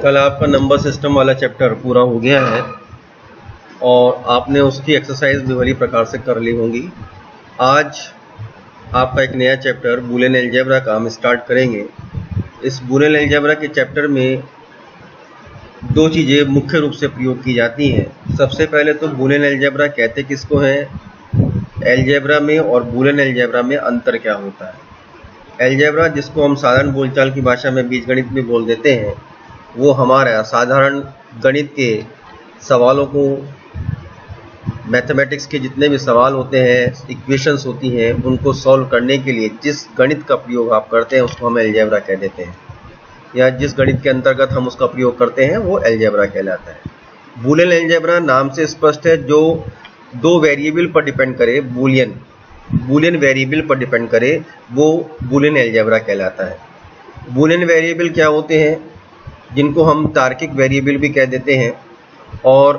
कल आपका number system वाला चैप्टर पूरा हो गया है और आपने उसकी एक्सरसाइज भी भली प्रकार से कर ली होंगी। आज आपका एक नया चैप्टर बूलियन अलजेब्रा का हम स्टार्ट करेंगे। इस बूलियन अलजेब्रा के चैप्टर में दो चीज़ें मुख्य रूप से प्रयोग की जाती हैं। सबसे पहले तो बूलियन अलजेब्रा कहते किसको हैं, अलजेब्रा में और बूलियन अलजेब्रा में अंतर क्या होता है। अलजेब्रा, जिसको हम साधारण बोलचाल की भाषा में बीजगणित भी बोल देते हैं, वो हमारा साधारण गणित के सवालों को, मैथमेटिक्स के जितने भी सवाल होते हैं, इक्वेशंस होती हैं, उनको सॉल्व करने के लिए जिस गणित का प्रयोग आप करते हैं उसको हम अलजेब्रा कह देते हैं, या जिस गणित के अंतर्गत हम उसका प्रयोग करते हैं वो अलजेब्रा कहलाता है। बूलियन अलजेब्रा नाम से स्पष्ट है, जो दो वेरिएबल पर डिपेंड करे, बूलियन वेरिएबल पर डिपेंड करे, वो बूलियन अलजेब्रा कहलाता है। बूलियन वेरिएबल क्या होते हैं, जिनको हम तार्किक वेरिएबल भी कह देते हैं। और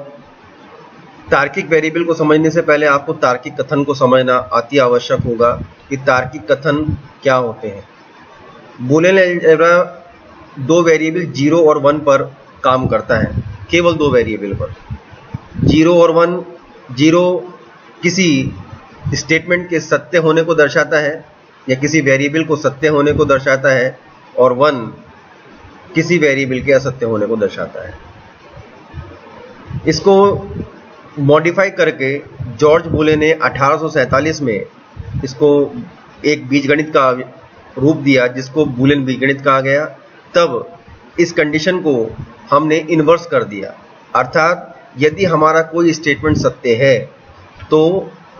तार्किक वेरिएबल को समझने से पहले आपको तार्किक कथन को समझना अति आवश्यक होगा कि तार्किक कथन क्या होते हैं। बूलियन अलजेब्रा दो वेरिएबल 0 और 1 पर काम करता है, केवल दो वेरिएबल पर, 0 और 1। 0 किसी स्टेटमेंट के सत्य होने को दर्शाता है या किसी वेरिएबल को सत्य होने को दर्शाता है, और 1 किसी वेरिएबल के असत्य होने को दर्शाता है। इसको मॉडिफाई करके जॉर्ज बूले ने 1847 में इसको एक बीजगणित का रूप दिया, जिसको बूलियन बीजगणित कहा गया। तब इस कंडीशन को हमने इन्वर्स कर दिया, अर्थात यदि हमारा कोई स्टेटमेंट सत्य है तो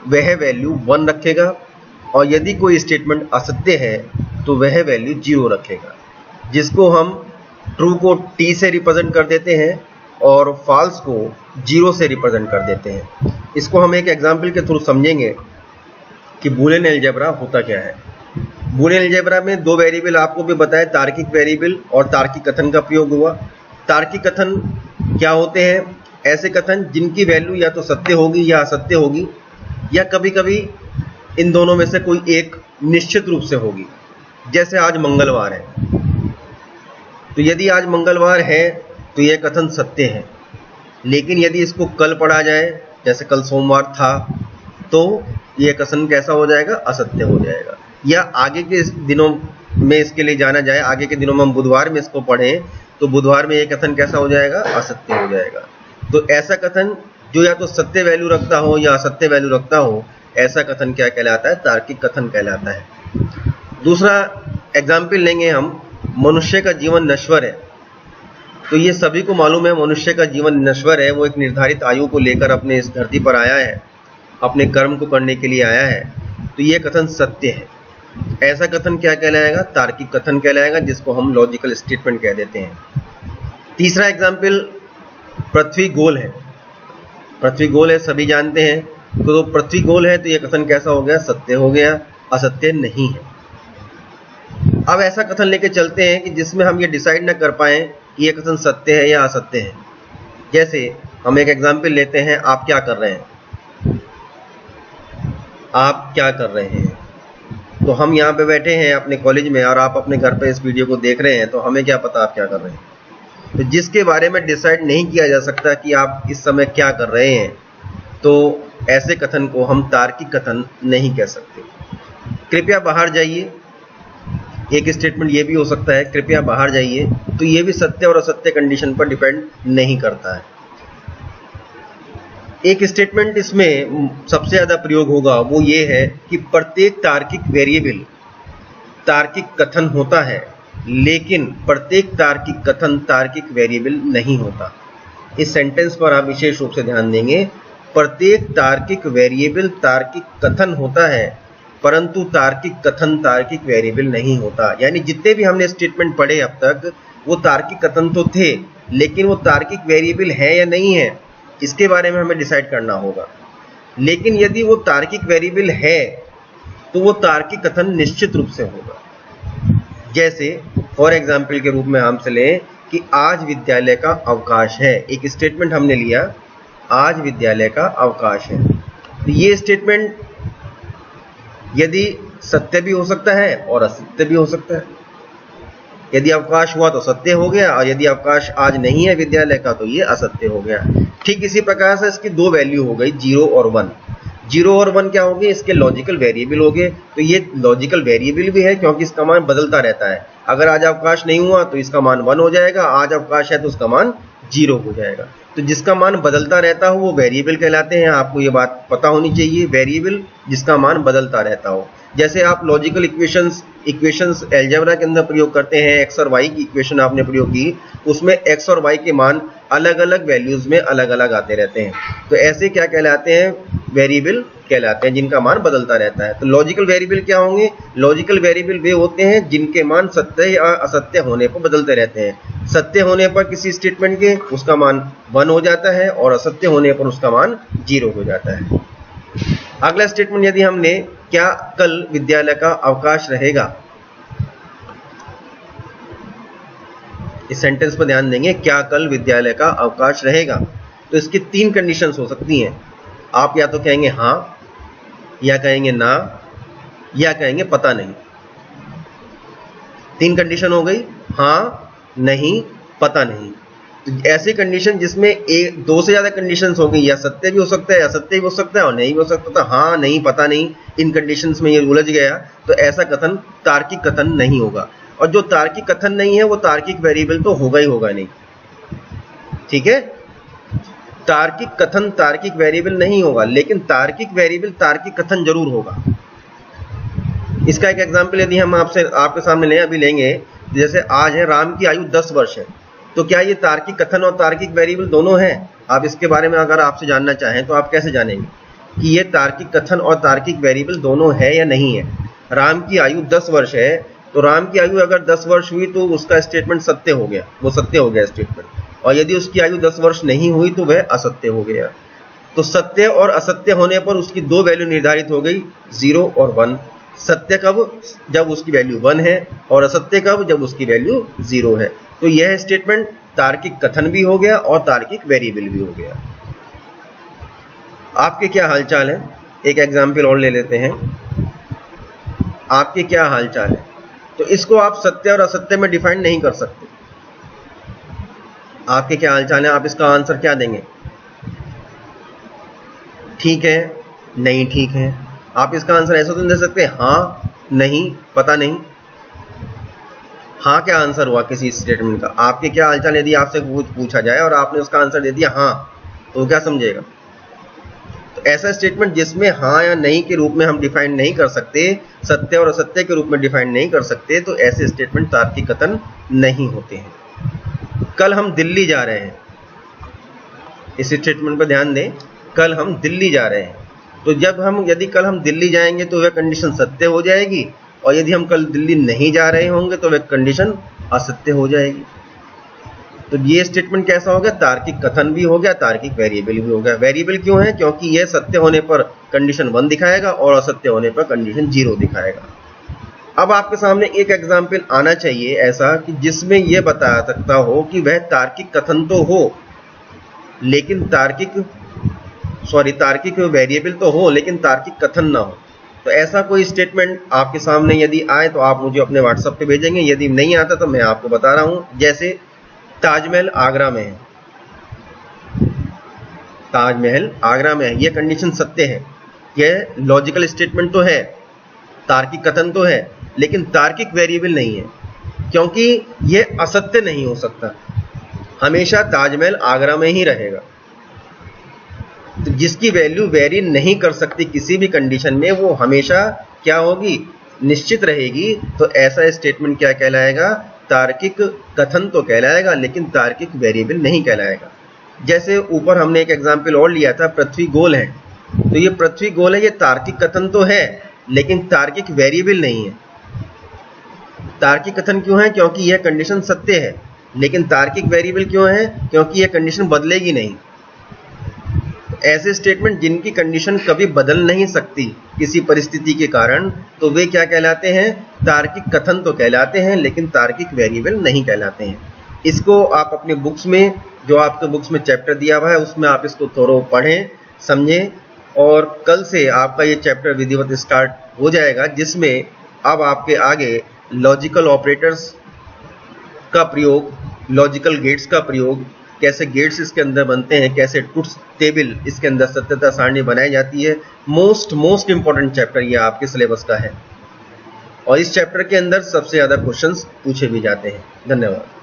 वह वैल्यू 1 रखेगा, और यदि कोई स्टेटमेंट असत्य है तो वह वैल्यू 0 रखेगा, जिसको हम ट्रू को t से रिप्रेजेंट कर देते हैं और फॉल्स को 0 से रिप्रेजेंट कर देते हैं। इसको हम एक एग्जाम्पल के थ्रू समझेंगे कि बूलियन अलजेब्रा होता क्या है। बूलियन अलजेब्रा में दो वेरिएबल आपको भी बताया, तार्किक वेरिएबल और तार्किक कथन का प्रयोग हुआ। तार्किक कथन क्या होते हैं, ऐसे कथन जिनकी वैल्यू या तो सत्य होगी या असत्य होगी, या कभी कभी इन दोनों में से कोई एक निश्चित रूप से होगी। जैसे आज मंगलवार है, तो यदि आज मंगलवार है तो यह कथन सत्य है, लेकिन यदि इसको कल पढ़ा जाए, जैसे कल सोमवार था, तो यह कथन कैसा हो जाएगा, असत्य हो जाएगा। या आगे के दिनों में इसके लिए जाना जाए, आगे के दिनों में हम बुधवार में इसको पढ़ें तो बुधवार में यह कथन कैसा हो जाएगा, असत्य हो जाएगा। तो ऐसा कथन जो या तो सत्य वैल्यू रखता हो या असत्य वैल्यू रखता हो, ऐसा कथन क्या कहलाता है, तार्किक कथन कहलाता है। दूसरा एग्जाम्पल लेंगे हम, मनुष्य का जीवन नश्वर है। तो ये सभी को मालूम है मनुष्य का जीवन नश्वर है, वो एक निर्धारित आयु को लेकर अपने इस धरती पर आया है, अपने कर्म को करने के लिए आया है, तो ये कथन सत्य है। ऐसा कथन क्या कहलाएगा, तार्किक कथन कहलाएगा, जिसको हम लॉजिकल स्टेटमेंट कह देते हैं। तीसरा एग्जाम्पल, पृथ्वी गोल है। पृथ्वी गोल है, सभी जानते हैं, तो पृथ्वी गोल है तो यह कथन कैसा हो गया, सत्य हो गया, असत्य नहीं है। अब ऐसा कथन लेके चलते हैं कि जिसमें हम ये डिसाइड ना कर पाएं कि यह कथन सत्य है या असत्य है। जैसे हम एक एग्जाम्पल लेते हैं, आप क्या कर रहे हैं, आप क्या कर रहे हैं। तो हम यहाँ पे बैठे हैं अपने कॉलेज में और आप अपने घर पे इस वीडियो को देख रहे हैं, तो हमें क्या पता आप क्या कर रहे हैं। तो जिसके बारे में डिसाइड नहीं किया जा सकता कि आप इस समय क्या कर रहे हैं, तो ऐसे कथन को हम तार्किक कथन नहीं कह सकते। कृपया बाहर जाइए, एक स्टेटमेंट ये भी हो सकता है, कृपया बाहर जाइए, तो ये भी सत्य और असत्य कंडीशन पर डिपेंड नहीं करता है। एक स्टेटमेंट इसमें सबसे ज्यादा प्रयोग होगा, वो ये है कि प्रत्येक तार्किक वेरिएबल तार्किक कथन होता है, लेकिन प्रत्येक तार्किक कथन तार्किक वेरिएबल नहीं होता। इस सेंटेंस पर आप विशेष रूप से ध्यान देंगे, प्रत्येक तार्किक वेरिएबल तार्किक कथन होता है, परंतु तार्किक कथन तार्किक वेरिएबल नहीं होता। यानी जितने भी हमने स्टेटमेंट पढ़े अब तक, वो तार्किक कथन तो थे, लेकिन वो तार्किक वेरिएबल है या नहीं है, इसके बारे में हमें डिसाइड करना होगा। लेकिन यदि वो तार्किक वेरिएबल है तो वो तार्किक कथन निश्चित रूप से होगा। जैसे फॉर एग्जाम्पल के रूप में हम से लें कि आज विद्यालय का अवकाश है। एक स्टेटमेंट हमने लिया, आज विद्यालय का अवकाश है। तो ये स्टेटमेंट यदि सत्य भी हो सकता है और असत्य भी हो सकता है। यदि अवकाश हुआ तो सत्य हो गया, और यदि अवकाश आज नहीं है विद्यालय का तो ये असत्य हो गया। ठीक इसी प्रकार से इसकी दो वैल्यू हो गई 0 और 1। 0 और 1 क्या हो गए, इसके लॉजिकल वेरिएबल हो गए। तो ये लॉजिकल वेरिएबल भी है क्योंकि इसका मान बदलता रहता है। अगर आज अवकाश नहीं हुआ तो इसका मान 1 हो जाएगा, आज अवकाश है तो उसका मान 0 हो जाएगा। तो जिसका मान बदलता रहता हो वो वेरिएबल कहलाते हैं। आपको ये बात पता होनी चाहिए, वेरिएबल जिसका मान बदलता रहता हो। जैसे आप लॉजिकल इक्वेशंस अलजेब्रा के अंदर प्रयोग करते हैं, एक्स और वाई की इक्वेशन आपने प्रयोग की, उसमें एक्स और वाई के मान अलग अलग वैल्यूज में अलग अलग आते रहते हैं। तो ऐसे क्या कहलाते हैं, वेरिएबल कहलाते हैं जिनका मान बदलता रहता है। तो लॉजिकल वेरिएबल क्या होंगे, लॉजिकल वेरिएबल वे होते हैं जिनके मान सत्य या असत्य होने पर बदलते रहते हैं। सत्य होने पर किसी स्टेटमेंट के उसका मान 1 हो जाता है और असत्य होने पर उसका मान 0 हो जाता है। अगला स्टेटमेंट यदि हमने, क्या कल विद्यालय का अवकाश रहेगा, इस सेंटेंस पर ध्यान देंगे, क्या कल विद्यालय का अवकाश रहेगा। तो इसकी 3 कंडीशंस हो सकती हैं। आप या तो कहेंगे हाँ, या कहेंगे ना, या कहेंगे पता नहीं। 3 कंडीशन हो गई, हाँ, नहीं, पता नहीं। तो ऐसी कंडीशन जिसमें एक 2 से ज्यादा कंडीशंस हो गई, या सत्य भी हो सकता है, असत्य भी हो सकता है और नहीं भी हो सकता। तो हाँ, नहीं, पता नहीं, इन कंडीशंस में ये उलझ गया तो ऐसा कथन तार्किक कथन नहीं होगा। और जो तार्किक कथन नहीं है वो तार्किक वेरिएबल तो होगा ही होगा नहीं। ठीक है, तार्किक कथन तार्किक वेरिएबल नहीं होगा, लेकिन तार्किक वेरिएबल तार्किक कथन जरूर होगा। इसका एक एग्जांपल यदि हम आपके सामने लें, अभी लेंगे, जैसे आज है राम की आयु 10 वर्ष है, तो क्या ये तार्किक कथन और तार्किक वेरिएबल दोनों हैं? आप इसके बारे में अगर आपसे जानना चाहें तो आप कैसे जानेंगे कि ये तार्किक कथन और तार्किक वेरिएबल दोनों है या नहीं है? राम की आयु 10 वर्ष है, तो राम की आयु अगर 10 वर्ष हुई तो उसका स्टेटमेंट सत्य हो गया, वो सत्य हो गया स्टेटमेंट। और यदि उसकी आयु 10 वर्ष नहीं हुई तो वह असत्य हो गया। तो सत्य और असत्य होने पर उसकी 2 वैल्यू निर्धारित हो गई, 0 और 1। सत्य कब, जब उसकी वैल्यू 1 है, और असत्य कब, जब उसकी वैल्यू 0 है। तो यह स्टेटमेंट तार्किक कथन भी हो गया और तार्किक वेरिएबल भी हो गया। आपके क्या हालचाल है, एक एग्जाम्पल और ले लेते हैं। आपके क्या हालचाल है, तो इसको आप सत्य और असत्य में डिफाइन नहीं कर सकते। आपके क्या हालचाल है, आप इसका आंसर क्या देंगे? ठीक है, नहीं ठीक है। आप इसका आंसर ऐसा तो नहीं दे सकते, हाँ, नहीं, पता नहीं। हाँ क्या आंसर हुआ किसी स्टेटमेंट का? आपके क्या हालचाल यदि आपसे पूछा जाए और आपने उसका आंसर दे दिया हाँ, तो क्या समझेगा? तो ऐसा स्टेटमेंट जिसमें हाँ या नहीं के रूप में हम डिफाइन नहीं कर सकते, सत्य और असत्य के रूप में डिफाइन नहीं कर सकते, तो ऐसे स्टेटमेंट तार्किक कथन नहीं होते हैं। कल हम दिल्ली जा रहे हैं, इस स्टेटमेंट पर ध्यान दें, कल हम दिल्ली जा रहे हैं। तो यदि कल हम दिल्ली जाएंगे तो वह कंडीशन सत्य हो जाएगी, और यदि हम कल दिल्ली नहीं जा रहे होंगे तो वह कंडीशन असत्य हो जाएगी। तो ये स्टेटमेंट कैसा हो गया? तार्किक कथन भी हो गया, तार्किक वेरिएबल भी हो गया। वेरिएबल क्यों है? क्योंकि यह सत्य होने पर कंडीशन 1 दिखाएगा और असत्य होने पर कंडीशन 0 दिखाएगा। अब आपके सामने एक एग्जाम्पल आना चाहिए ऐसा कि जिसमें यह बता सकता हो कि वह तार्किक कथन तो हो, लेकिन तार्किक वेरिएबल तो हो लेकिन तार्किक कथन ना हो। तो ऐसा कोई स्टेटमेंट आपके सामने यदि आए तो आप मुझे अपने व्हाट्सएप पे भेजेंगे। यदि नहीं आता तो मैं आपको बता रहा हूं, जैसे ताजमहल आगरा में है, ताजमहल आगरा में है, यह कंडीशन सत्य है, यह लॉजिकल स्टेटमेंट तो है, तार्किक कथन तो है, लेकिन तार्किक वेरिएबल नहीं है, क्योंकि यह असत्य नहीं हो सकता। हमेशा ताजमहल आगरा में ही रहेगा। तो जिसकी वैल्यू वेरी नहीं कर सकती किसी भी कंडीशन में, वो हमेशा क्या होगी? निश्चित रहेगी। तो ऐसा स्टेटमेंट क्या कहलाएगा? तार्किक कथन तो कहलाएगा, लेकिन तार्किक वेरिएबल नहीं कहलाएगा। जैसे ऊपर हमने एक एग्जांपल और लिया था, पृथ्वी गोल है, तो ये पृथ्वी गोल है, ये तार्किक कथन तो है लेकिन तार्किक वेरिएबल नहीं है। तार्किक कथन क्यों है? क्योंकि यह कंडीशन सत्य है, लेकिन तार्किक वेरिएबल क्यों है? क्योंकि यह कंडीशन बदलेगी नहीं। ऐसे स्टेटमेंट जिनकी कंडीशन कभी बदल नहीं सकती किसी परिस्थिति के कारण, तो वे क्या कहलाते हैं? तार्किक कथन तो कहलाते हैं, लेकिन तार्किक वेरिएबल नहीं कहलाते हैं। इसको आप अपने बुक्स में, जो आपके बुक्स में चैप्टर दिया हुआ है, उसमें आप इसको थोड़ा पढ़ें, समझें, और कल से आपका ये चैप्टर विधिवत स्टार्ट हो जाएगा, जिसमें अब आपके आगे लॉजिकल ऑपरेटर्स का प्रयोग, लॉजिकल गेट्स का प्रयोग, कैसे गेट्स इसके अंदर बनते हैं, कैसे ट्रुथ टेबल इसके अंदर सत्यता सारणी बनाई जाती है। मोस्ट इंपॉर्टेंट चैप्टर ये आपके सिलेबस का है और इस चैप्टर के अंदर सबसे ज्यादा क्वेश्चंस पूछे भी जाते हैं। धन्यवाद।